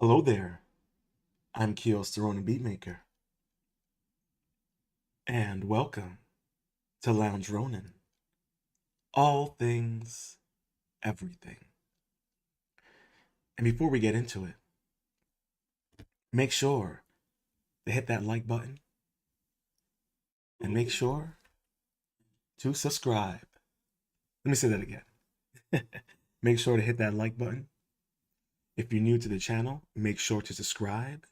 Hello there, I'm Kios the Ronin Beatmaker, and welcome to Lounge Ronin. All things, everything. And before we get into it, make sure to hit that like button and make sure to subscribe. Let me say that again. Make sure to hit that like button. If you're new to the channel, make sure to subscribe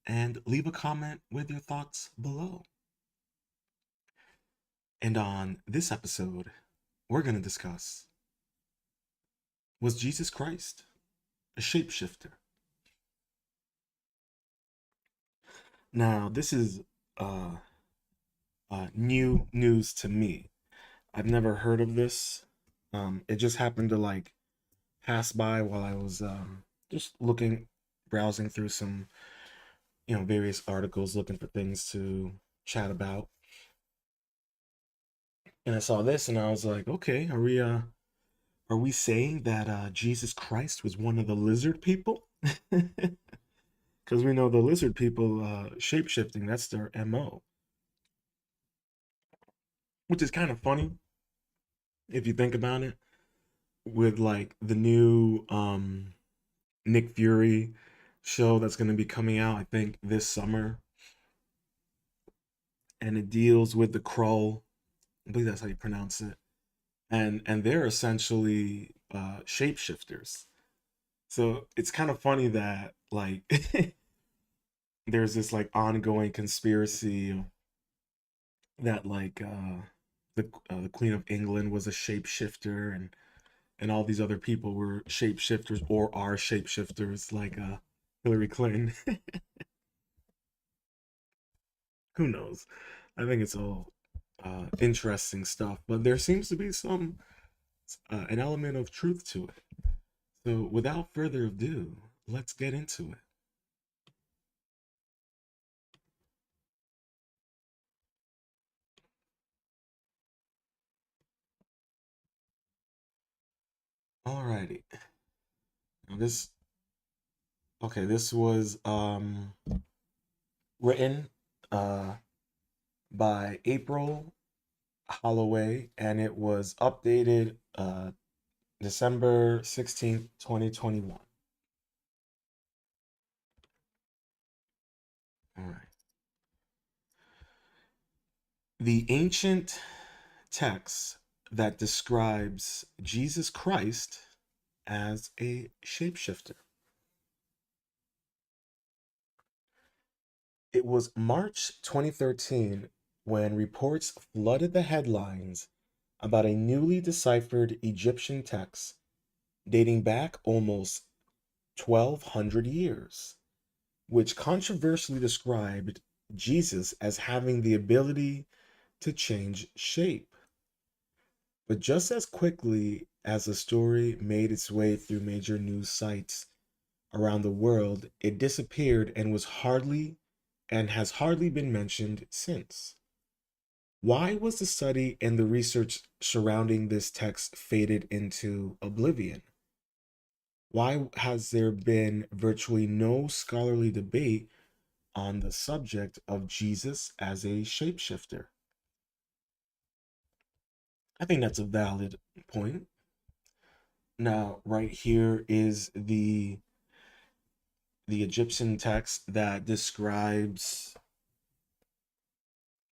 and leave a comment with your thoughts below. And on this episode, we're going to discuss, was Jesus Christ a shapeshifter? Now, this is uh, new news to me. I've never heard of this. It just happened to pass by while I was just browsing through some, various articles looking for things to chat about. And I saw this and I was like, okay, are we saying that Jesus Christ was one of the lizard people? Because we know the lizard people shape shifting, that's their MO, which is kind of funny if you think about it, with like the new Nick Fury show that's going to be coming out, I think, this summer. And it deals with the Krull. I believe that's how you pronounce it. And they're essentially shapeshifters. So it's kind of funny that there's this ongoing conspiracy that the Queen of England was a shapeshifter, and all these other people were shapeshifters or are shapeshifters, like Hillary Clinton. Who knows? I think it's all interesting stuff, but there seems to be an element of truth to it. So, without further ado, let's get into it. Alrighty. Now this was written uh, by April Holloway, and it was updated December 16th, 2021. All right. The ancient text that describes Jesus Christ as a shapeshifter. It was March 2013 when reports flooded the headlines about a newly deciphered Egyptian text dating back almost 1200 years, which controversially described Jesus as having the ability to change shape. But just as quickly as the story made its way through major news sites around the world, it disappeared and has hardly been mentioned since. Why was the study and the research surrounding this text faded into oblivion? Why has there been virtually no scholarly debate on the subject of Jesus as a shapeshifter? I think that's a valid point. Now, right here is the Egyptian text that describes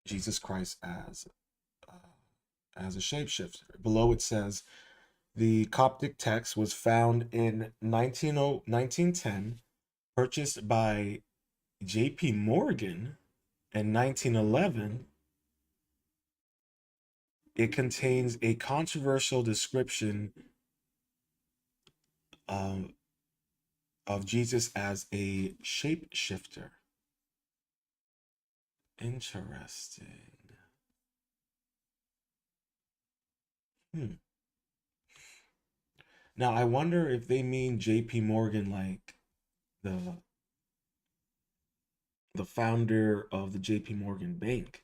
Jesus Christ as a shapeshifter. Below it says the Coptic text was found in 1910, purchased by J.P. Morgan in 1911. It contains a controversial description um, of Jesus as a shapeshifter. Interesting. Hmm. Now I wonder if they mean J.P. Morgan, like the the founder of the J.P. Morgan Bank.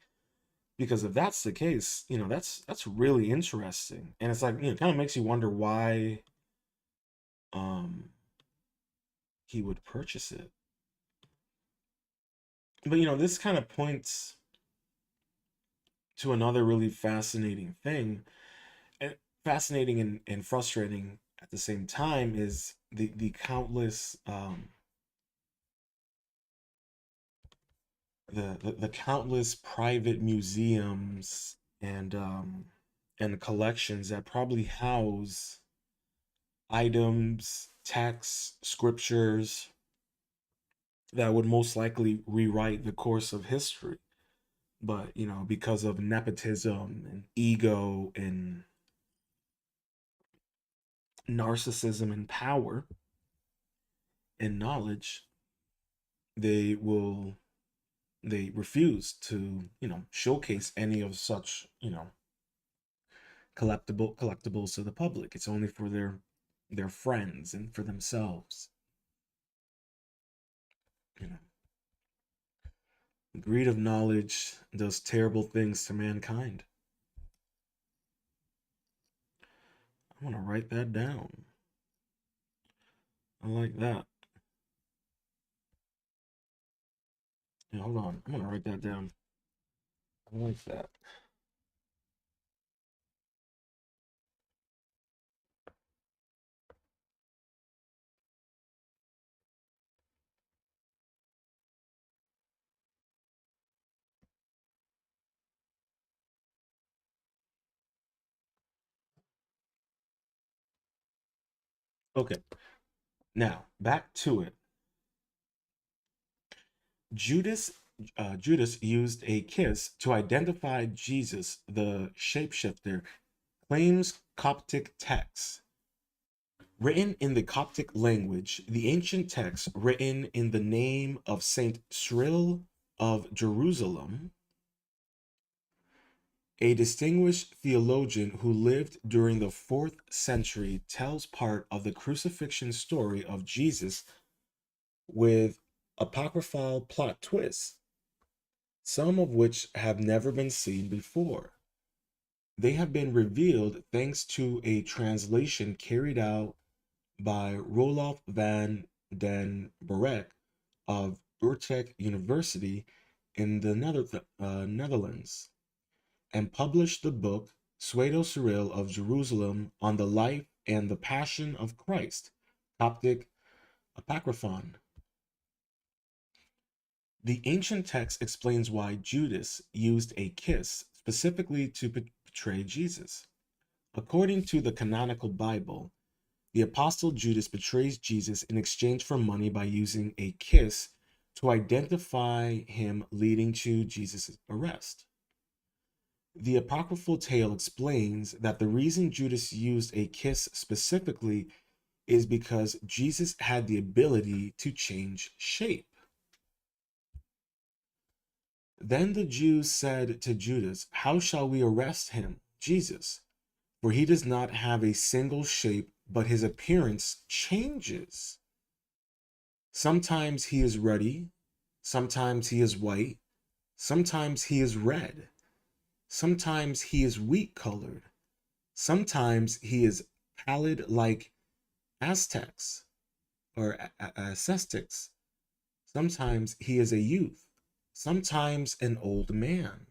Because if that's the case, that's really interesting, and it's like, kind of makes you wonder why um he would purchase it. But this kind of points to another really fascinating thing, and fascinating and frustrating at the same time, is the countless the countless private museums and collections that probably house items, texts, scriptures that would most likely rewrite the course of history. But, because of nepotism and ego and narcissism and power and knowledge, they will they refuse to, showcase any of such, collectibles to the public. It's only for their friends and for themselves. You know, the greed of knowledge does terrible things to mankind. I want to write that down. I like that. Yeah, hold on. I'm gonna write that down. I like that. Okay, now back to it. Judas Judas used a kiss to identify Jesus, the shapeshifter, claims Coptic texts. Written in the Coptic language, the ancient text written in the name of Saint Cyril of Jerusalem, a distinguished theologian who lived during the 4th century, tells part of the crucifixion story of Jesus with apocryphal plot twists, some of which have never been seen before. They have been revealed thanks to a translation carried out by Roloff van den Berek of Utrecht University in the Netherlands, and published the book Pseudo Cyril of Jerusalem on the Life and the Passion of Christ, Coptic Apocryphon. The ancient text explains why Judas used a kiss specifically to betray Jesus. According to the canonical Bible, the apostle Judas betrays Jesus in exchange for money by using a kiss to identify him, leading to Jesus' arrest. The apocryphal tale explains that the reason Judas used a kiss specifically is because Jesus had the ability to change shape. Then the Jews said to Judas, "How shall we arrest him, Jesus? For he does not have a single shape, but his appearance changes. Sometimes he is ruddy, sometimes he is white, sometimes he is red, sometimes he is wheat colored, sometimes he is pallid like Aztecs or Aztecs, sometimes he is a youth, sometimes an old man."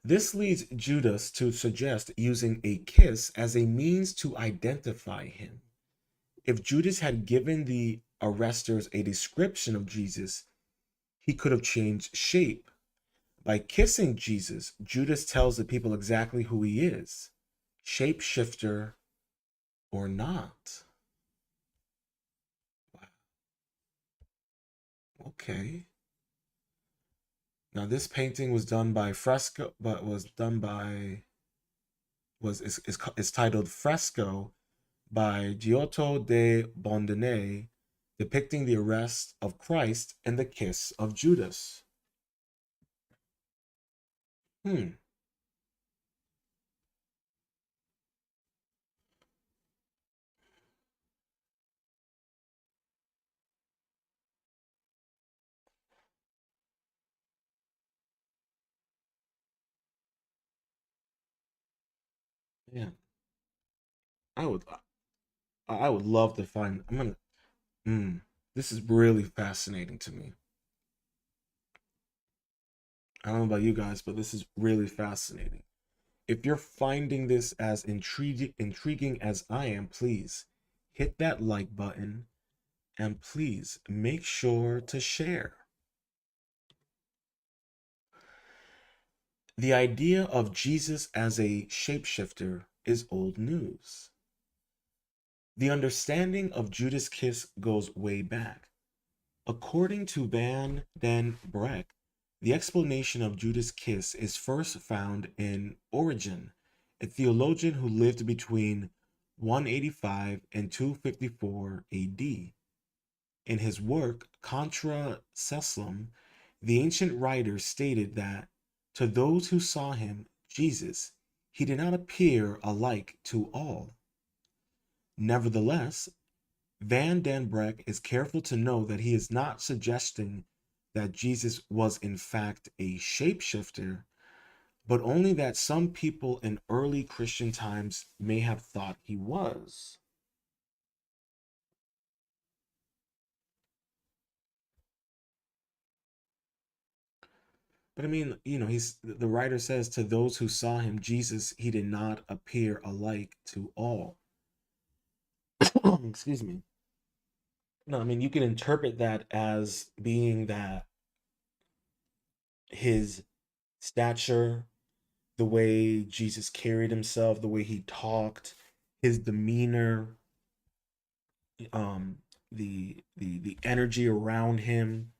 This leads Judas to suggest using a kiss as a means to identify him. If Judas had given the arresters a description of Jesus, he could have changed shape. By kissing Jesus, Judas tells the people exactly who he is, shapeshifter or not. Wow. Okay. Now this painting was done by Fresco, but was done by is titled Fresco by Giotto de Bondone, depicting the arrest of Christ and the kiss of Judas. Hmm. Yeah. I would I would love to find. I'm gonna. This is really fascinating to me. I don't know about you guys, but this is really fascinating. If you're finding this as intriguing as I am, please hit that like button and please make sure to share. The idea of Jesus as a shapeshifter is old news. The understanding of Judas' kiss goes way back. According to Van den Breck, the explanation of Judas' kiss is first found in Origen, a theologian who lived between 185 and 254 AD. In his work Contra Cecilum, the ancient writer stated that to those who saw him, Jesus, he did not appear alike to all. Nevertheless, Van den Breck is careful to know that he is not suggesting that Jesus was in fact a shapeshifter, but only that some people in early Christian times may have thought he was. But I mean, he's the writer says to those who saw him, Jesus, he did not appear alike to all. Excuse me. No, I mean, you can interpret that as being that his stature, the way Jesus carried himself, the way he talked, his demeanor, um, the energy around him,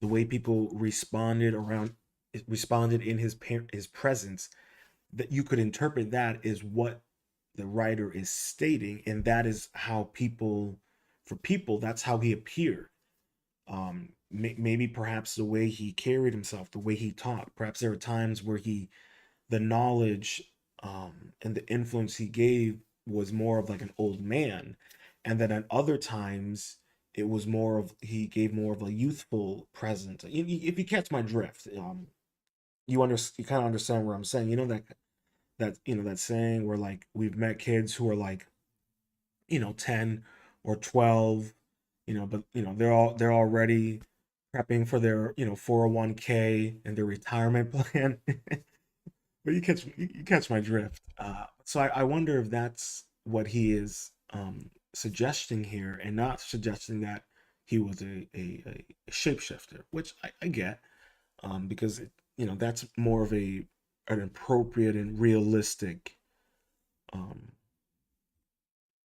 the way people responded in his presence, that you could interpret that as what the writer is stating, and that is how people, that's how he appeared. Maybe perhaps the way he carried himself, the way he talked. Perhaps there were times where the knowledge and the influence he gave was more of like an old man, and then at other times it was more of he gave more of a youthful presence. If you catch my drift, you kind of understand where I'm saying. That saying where like we've met kids who are like 10 or 12, but they're already prepping for their 401k and their retirement plan. But you catch my drift. So I wonder if that's what he is suggesting here, and not suggesting that he was a shapeshifter, which I get, because that's more of an appropriate and realistic um,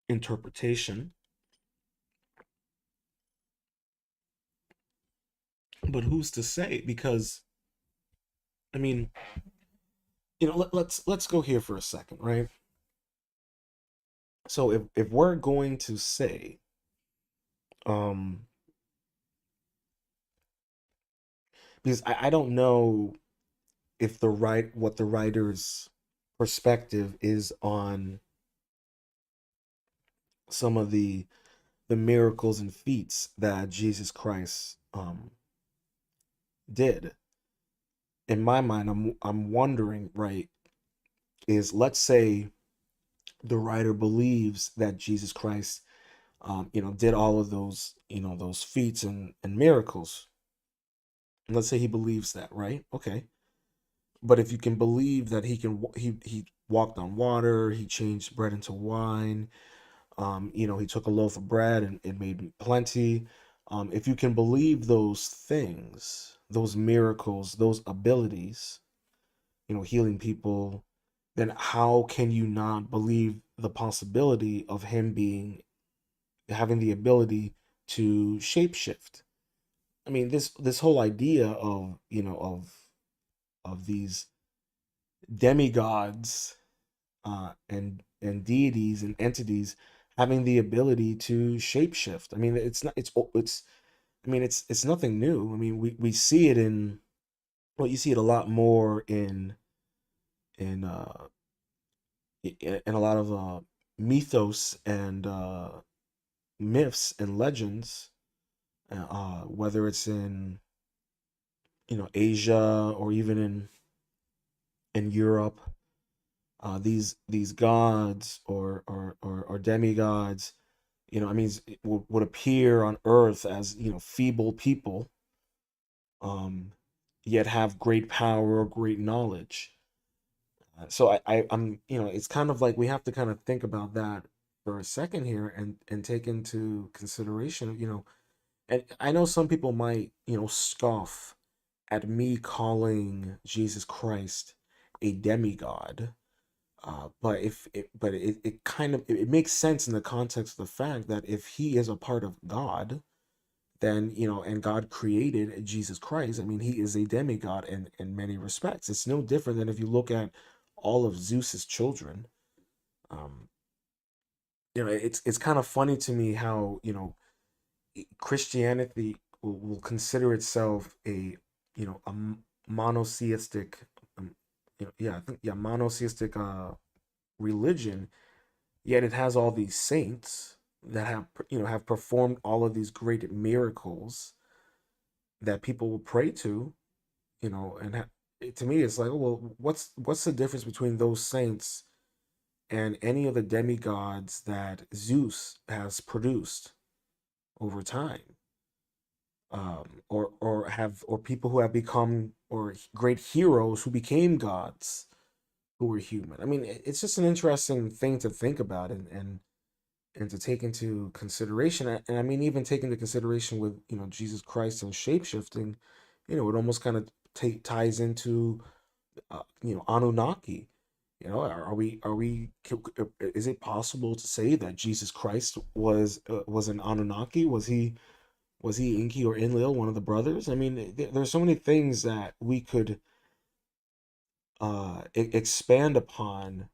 interpretation. But who's to say? Because I mean, let's go here for a second, right? So if we're going to say, um, because I don't know if what the writer's perspective is on some of the miracles and feats that Jesus Christ did. In my mind, I'm wondering, right, is let's say the writer believes that Jesus Christ did all of those feats and miracles. And let's say he believes that, right? Okay. But if you can believe that he walked on water, he changed bread into wine, he took a loaf of bread and made plenty. If you can believe those things, those miracles, those abilities, healing people, then how can you not believe the possibility of him having the ability to shapeshift? I mean, this whole idea of these demigods and deities and entities having the ability to shapeshift. I mean, it's not it's I mean it's nothing new. I mean, we see it in well, you see it a lot more in uh in a lot of mythos and myths and legends, whether it's in Asia or even in Europe. These gods or demigods. I mean, would appear on earth as, feeble people, um, yet have great power or great knowledge. So I'm, it's kind of like we have to kind of think about that for a second here, and take into consideration, and I know some people might, scoff at me calling Jesus Christ a demigod. But it kind of it makes sense in the context of the fact that if he is a part of God, then, and God created Jesus Christ. I mean, he is a demigod in many respects. It's no different than if you look at all of Zeus's children. Um, it's kind of funny to me how, Christianity will consider itself monotheistic, yeah, I think, yeah, monotheistic religion, yet it has all these saints that have performed all of these great miracles that people will pray to, to me it's like, oh, well, what's the difference between those saints and any of the demigods that Zeus has produced over time, or people who have become, or great heroes who became gods who were human. I mean, it's just an interesting thing to think about, and to take into consideration. And I mean, even take into consideration with, Jesus Christ and shapeshifting, it almost kind of ties into, Anunnaki. Is it possible to say that Jesus Christ was an Anunnaki? Was he Inky or Enlil, one of the brothers? I mean, there's so many things that we could expand upon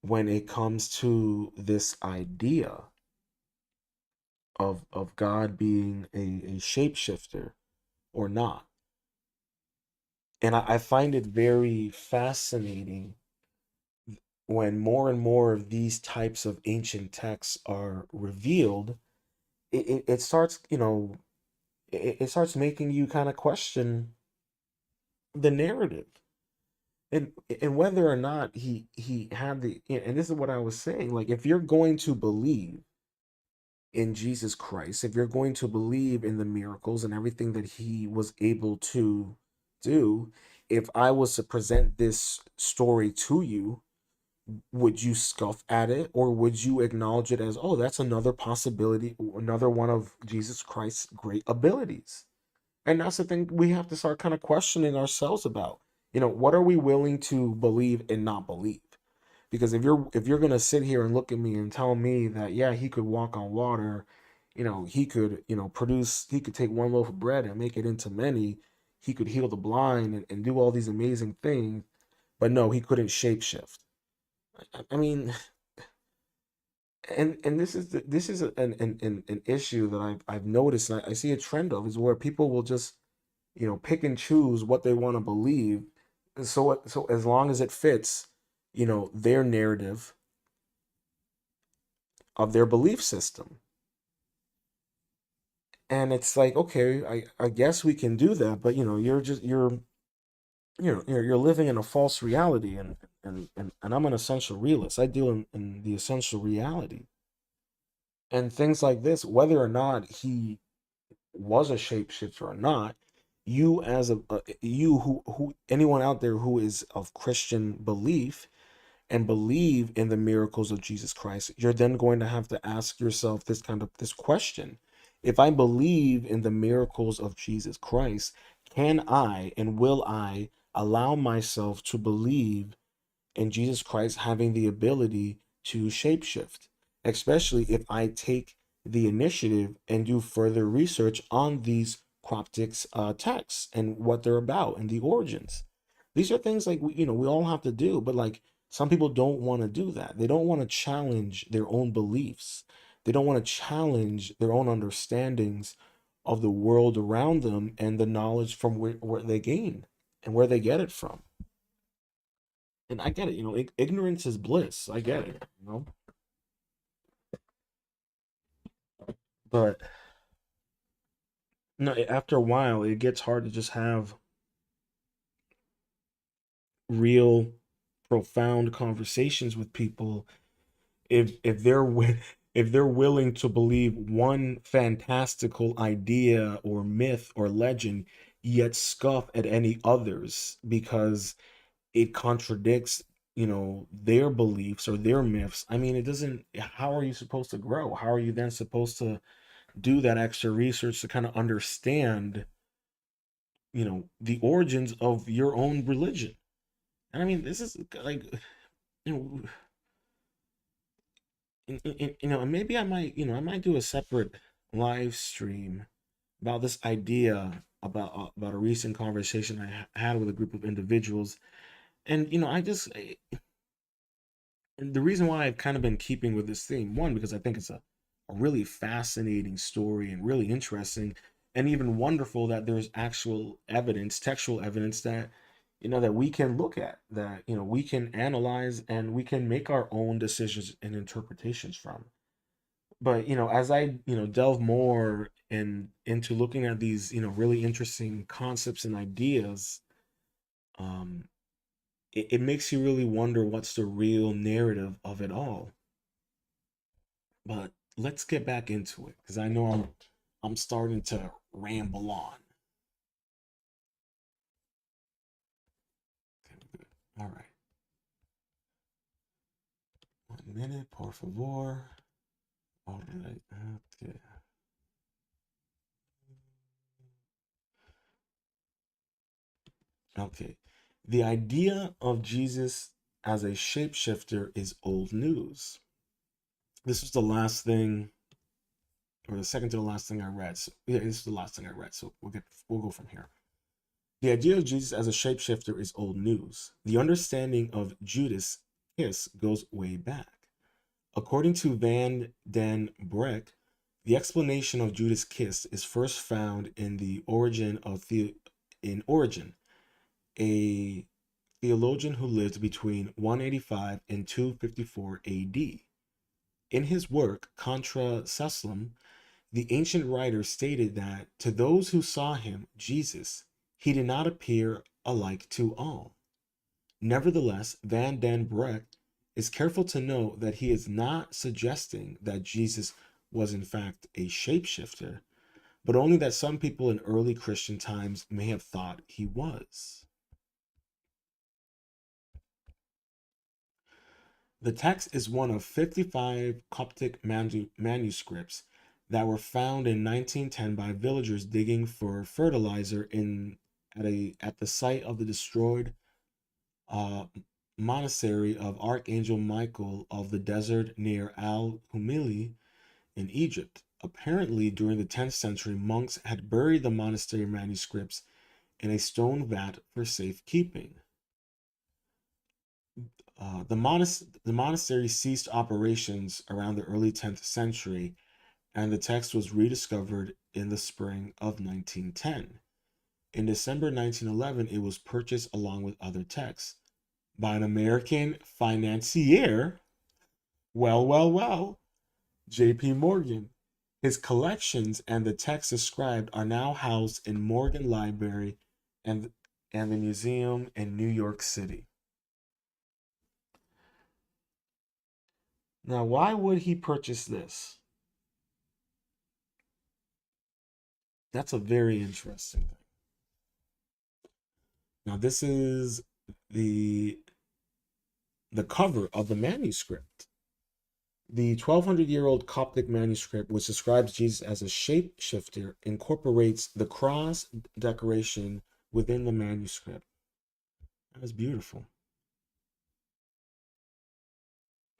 when it comes to this idea of God being a shapeshifter or not. And I find it very fascinating when more and more of these types of ancient texts are revealed. It starts, it starts making you kind of question the narrative, and whether or not he had the, and this is what I was saying, like, if you're going to believe in Jesus Christ, if you're going to believe in the miracles and everything that he was able to do, if I was to present this story to you, would you scoff at it, or would you acknowledge it as, oh, that's another possibility, another one of Jesus Christ's great abilities? And that's the thing we have to start kind of questioning ourselves about. What are we willing to believe and not believe? Because if you're gonna sit here and look at me and tell me that, yeah, he could walk on water, he could, he could take one loaf of bread and make it into many, he could heal the blind, and do all these amazing things, but no, he couldn't shapeshift. I mean, and this is an issue that I've noticed, and I see a trend of, is where people will just, pick and choose what they want to believe. And so as long as it fits, their narrative of their belief system. And it's like, okay, I guess we can do that, but, you're living in a false reality, and I'm an essential realist. I deal in the essential reality. And things like this, whether or not he was a shapeshifter or not, you as you who anyone out there who is of Christian belief and believe in the miracles of Jesus Christ, you're then going to have to ask yourself this question. If I believe in the miracles of Jesus Christ, can I and will I allow myself to believe in Jesus Christ having the ability to shapeshift, especially if I take the initiative and do further research on these cryptic texts and what they're about and the origins. These are things like we all have to do, but like some people don't want to do that. They don't want to challenge their own beliefs. They don't want to challenge their own understandings of the world around them and the knowledge from where they gain and where they get it from. And I get it, ignorance is bliss. I get it, but no, after a while, it gets hard to just have real, profound conversations with people if they're if they're willing to believe one fantastical idea or myth or legend, yet scoff at any others because it contradicts, their beliefs or their myths. I mean, it doesn't, how are you supposed to grow? How are you then supposed to do that extra research to kind of understand, the origins of your own religion? And I mean, this is like, you know, and maybe I might do a separate live stream about this idea about a recent conversation I had with a group of individuals. And and the reason why I've kind of been keeping with this theme, one, because I think it's a really fascinating story and really interesting, and even wonderful that there's actual evidence, textual evidence that that we can look at, that we can analyze, and we can make our own decisions and interpretations from. But as I delve more into looking at these really interesting concepts and ideas, um it makes you really wonder what's the real narrative of it all. But let's get back into it, because I know I'm starting to ramble on. Okay, good. All right, 1 minute, por favor. All right. Okay. Okay. The idea of Jesus as a shapeshifter is old news. This was the last thing, or the second to the last thing I read. So, yeah, this is the last thing I read. So we'll go from here. The idea of Jesus as a shapeshifter is old news. The understanding of Judas' kiss goes way back. According to Van den Broek, the explanation of Judas' kiss is first found in the origin of in Origen, a theologian who lived between 185 and 254 AD. In his work Contra Cecilem, the ancient writer stated that to those who saw him, Jesus, he did not appear alike to all. Nevertheless, Van den Broek is careful to note that he is not suggesting that Jesus was in fact a shapeshifter, but only that some people in early Christian times may have thought he was. The text is one of 55 Coptic manuscripts that were found in 1910 by villagers digging for fertilizer at the site of the destroyed uh, monastery of Archangel Michael of the desert near Al Humili in Egypt. Apparently, during the 10th century, monks had buried the monastery manuscripts in a stone vat for safekeeping. The monastery ceased operations around the early 10th century, and the text was rediscovered in the spring of 1910. In December 1911, it was purchased along with other texts by an American financier. Well, J.P. Morgan. His collections and the texts described are now housed in Morgan Library and, and the museum in New York City. Now, why would he purchase this? That's a very interesting thing. Now, this is the the cover of the manuscript. The 1200-year-old Coptic manuscript, which describes Jesus as a shapeshifter, incorporates the cross decoration within the manuscript. That is beautiful.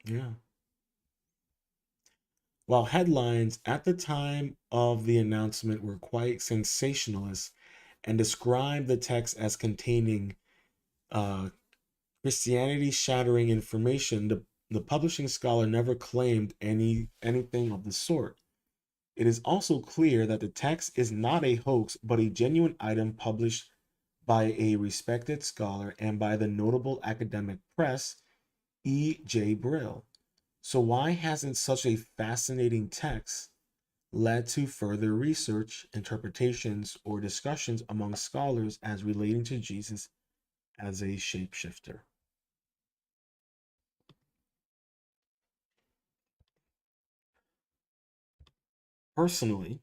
Yeah. While headlines at the time of the announcement were quite sensationalist and described the text as containing uh, Christianity shattering information, the publishing scholar never claimed anything of the sort. It is also clear that the text is not a hoax, but a genuine item published by a respected scholar and by the notable academic press, E. J. Brill. So why hasn't such a fascinating text led to further research, interpretations, or discussions among scholars as relating to Jesus as a shapeshifter? Personally,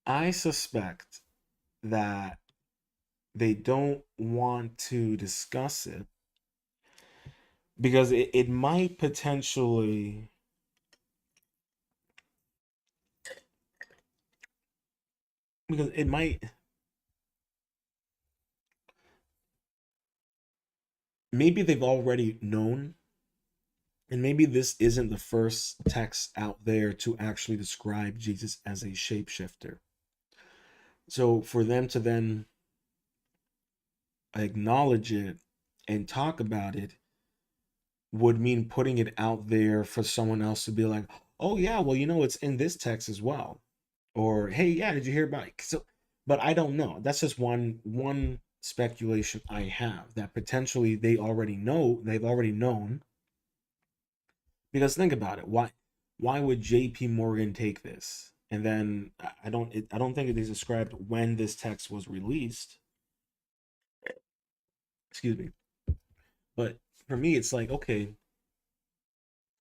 I suspect that they don't want to discuss it because it might potentially, because it might, maybe they've already known, and maybe this isn't the first text out there to actually describe Jesus as a shapeshifter. So for them to then acknowledge it and talk about it would mean putting it out there for someone else to be like, oh yeah, well, it's in this text as well. Or hey, yeah, did you hear about it? So, but I don't know. That's just one speculation I have, that potentially they've already known. Because think about it, why would JP Morgan take this? And then I don't think it is described when this text was released. Excuse me. But for me, it's like, okay,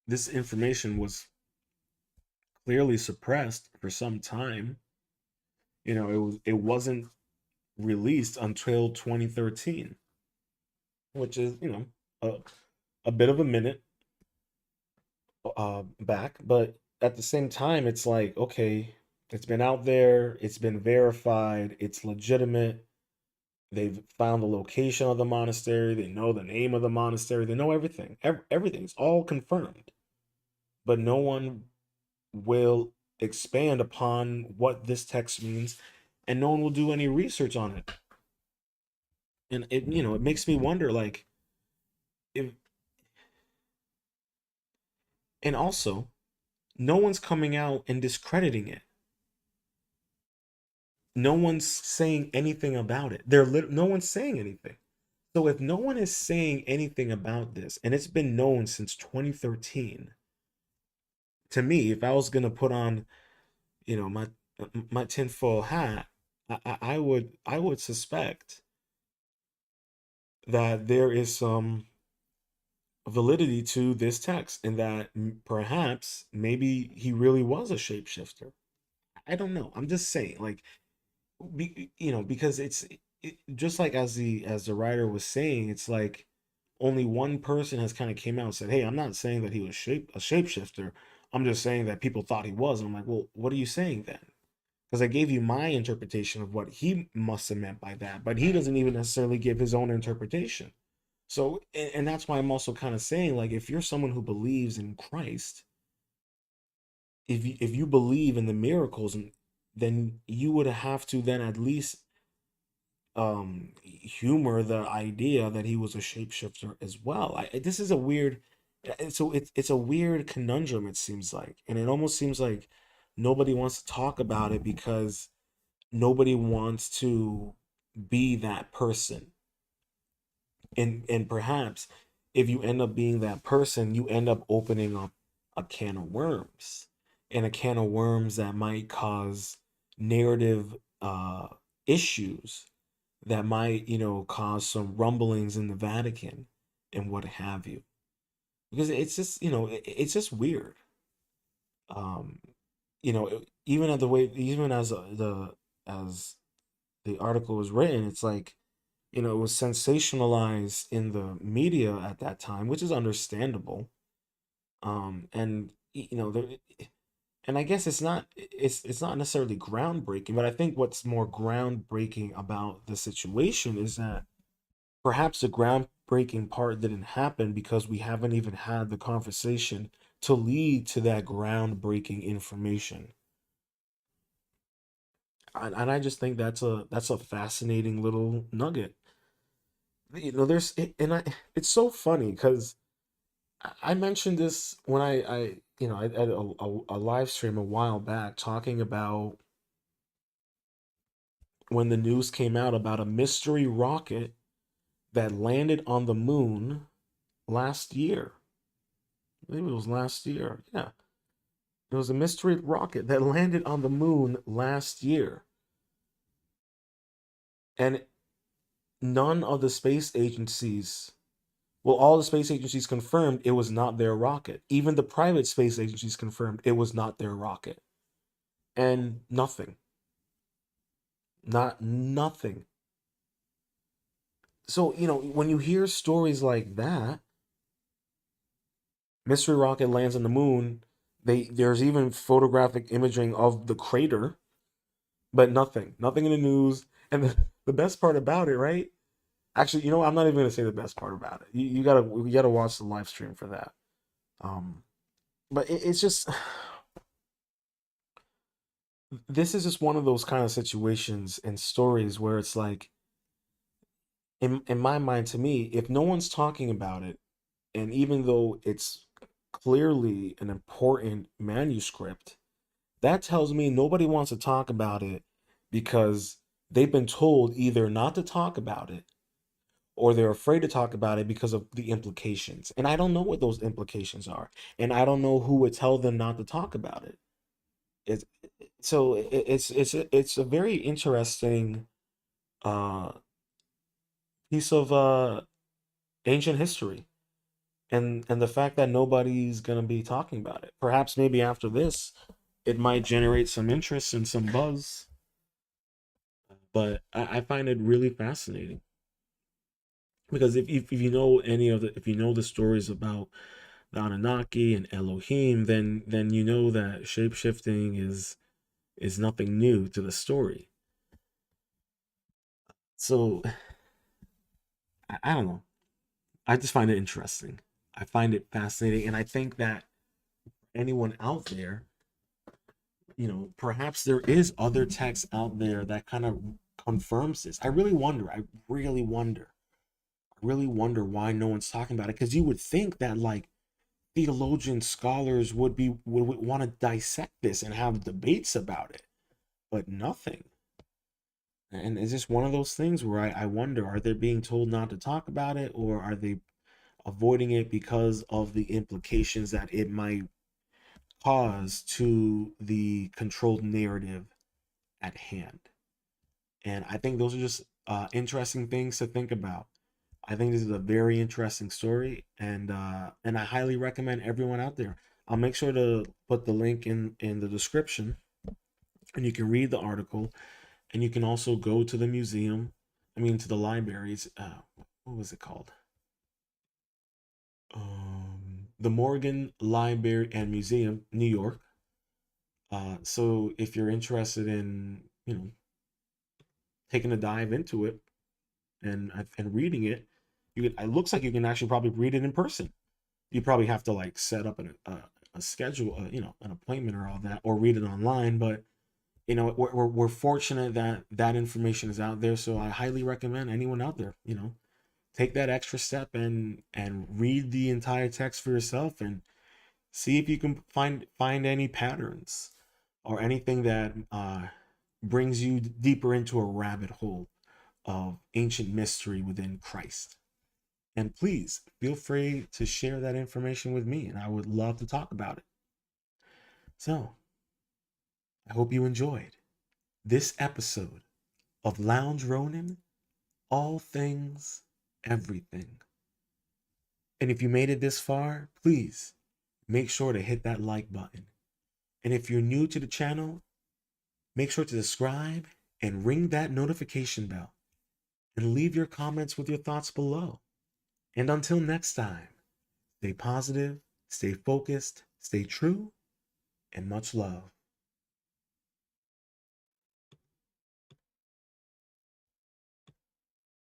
this information was clearly suppressed for some time. It wasn't released until 2013, which is, a, a bit of a minute back. But at the same time, it's like, okay, it's been out there, it's been verified, it's legitimate. They've found the location of the monastery, they know the name of the monastery, they know everything. Everything's all confirmed. But no one will expand upon what this text means, and no one will do any research on it. And it makes me wonder, like, if, and also, no one's coming out and discrediting it. No one's saying anything about it. No one's saying anything. So if no one is saying anything about this, and it's been known since 2013, to me, if I was gonna put on, my tinfoil hat, I would suspect that there is some validity to this text, and that perhaps maybe he really was a shapeshifter. I don't know. I'm just saying, like, because just like as the writer was saying, it's like only one person has kind of came out and said, "Hey, I'm not saying that he was a shapeshifter. I'm just saying that people thought he was." And I'm like, "Well, what are you saying then?" Because I gave you my interpretation of what he must have meant by that, but he doesn't even necessarily give his own interpretation. So, and that's why I'm also kind of saying, like, if you're someone who believes in Christ, if you believe in the miracles, and then you would have to then at least humor the idea that he was a shapeshifter as well. This is a weird, so it's a weird conundrum, it seems like, and it almost seems like nobody wants to talk about it because nobody wants to be that person. And perhaps if you end up being that person, you end up opening up a can of worms, and a can of worms that might cause narrative issues, that might, cause some rumblings in the Vatican and what have you. Because it's just, it's just weird. Um, even at the way, even as the article was written, it's like, it was sensationalized in the media at that time, which is understandable. And and I guess it's not necessarily groundbreaking, but I think what's more groundbreaking about the situation is that perhaps the groundbreaking part didn't happen because we haven't even had the conversation to lead to that groundbreaking information. And I just think that's a fascinating little nugget. There's and I it's so funny because I mentioned this when I had a live stream a while back talking about when the news came out about a mystery rocket that landed on the moon last year. Maybe it was last year. Yeah. It was a mystery rocket that landed on the moon last year. And none of the space agencies Well, all the space agencies confirmed it was not their rocket. Even the private space agencies confirmed it was not their rocket. And nothing. Not nothing. So, when you hear stories like that, mystery rocket lands on the moon, there's even photographic imaging of the crater, but nothing. Nothing in the news. And the best part about it, right? Actually, I'm not even gonna say the best part about it. You gotta watch the live stream for that. Um, but it's just this is just one of those kind of situations and stories where it's like, in my mind, to me, if no one's talking about it, and even though it's clearly an important manuscript, that tells me nobody wants to talk about it because they've been told either not to talk about it or they're afraid to talk about it because of the implications. And I don't know what those implications are. And I don't know who would tell them not to talk about it. It's so it's a very interesting uh piece of ancient history. And the fact that nobody's gonna be talking about it. Perhaps maybe after this, it might generate some interest and some buzz. But I find it really fascinating because if you know any of the if you know the stories about the Anunnaki and Elohim, then you know that shapeshifting is nothing new to the story. So I don't know. I just find it interesting. I find it fascinating, and I think that anyone out there, perhaps there is other text out there that kind of confirms this. I really wonder. I really wonder. I really wonder why no one's talking about it. Because you would think that like theologian scholars would want to dissect this and have debates about it, but nothing. And it's just one of those things where I wonder, are they being told not to talk about it, or are they avoiding it because of the implications that it might cause to the controlled narrative at hand? And I think those are just interesting things to think about. I think this is a very interesting story, and I highly recommend everyone out there. I'll make sure to put the link in the description, and you can read the article, and you can also go to the museum. I mean, to the libraries. What was it called? The Morgan Library and Museum, New York. So if you're interested in, taking a dive into it and reading it, it looks like you can actually probably read it in person. You probably have to like set up a schedule, an appointment or all that, or read it online. But we're fortunate that that information is out there. So I highly recommend anyone out there, take that extra step and read the entire text for yourself and see if you can find any patterns or anything that brings you deeper into a rabbit hole of ancient mystery within Christ. And please feel free to share that information with me, and I would love to talk about it. So, I hope you enjoyed this episode of Lounge Ronin, All Things, Everything. And if you made it this far, please make sure to hit that like button. And if you're new to the channel, make sure to subscribe and ring that notification bell and leave your comments with your thoughts below. And until next time, stay positive, stay focused, stay true, and much love.